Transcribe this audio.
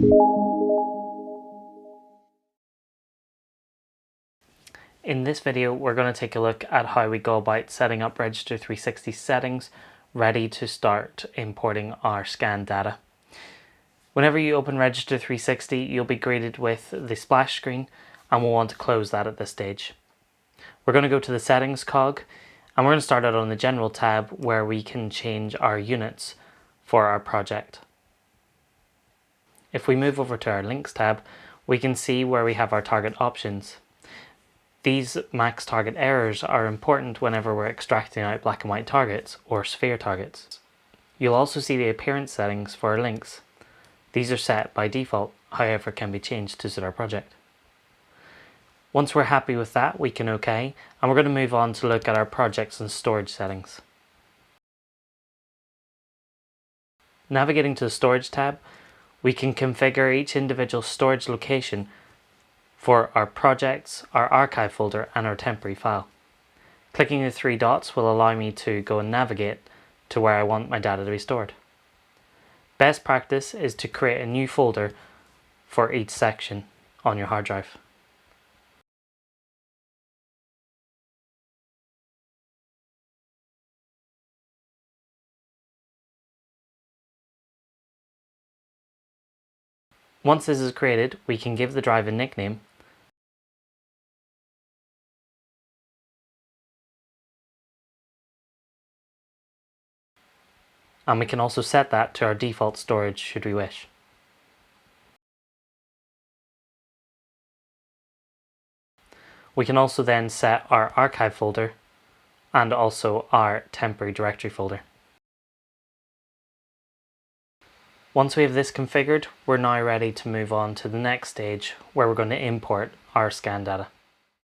In this video, we're going to take a look at how we go about setting up Register 360 settings, ready to start importing our scan data. Whenever you open Register 360, you'll be greeted with the splash screen, and we'll want to close that at this stage. We're going to go to the Settings cog, and we're going to start out on the General tab where we can change our units for our project. If we move over to our Links tab, we can see where we have our target options. These max target errors are important whenever we're extracting out black and white targets or sphere targets. You'll also see the appearance settings for our links. These are set by default, however can be changed to suit our project. Once we're happy with that, we can OK, and we're going to move on to look at our projects and storage settings. Navigating to the Storage tab, we can configure each individual storage location for our projects, our archive folder and our temporary file. Clicking the three dots will allow me to go and navigate to where I want my data to be stored. Best practice is to create a new folder for each section on your hard drive. Once this is created, we can give the drive a nickname and we can also set that to our default storage should we wish. We can also then set our archive folder and also our temporary directory folder. Once we have this configured, we're now ready to move on to the next stage where we're going to import our scan data.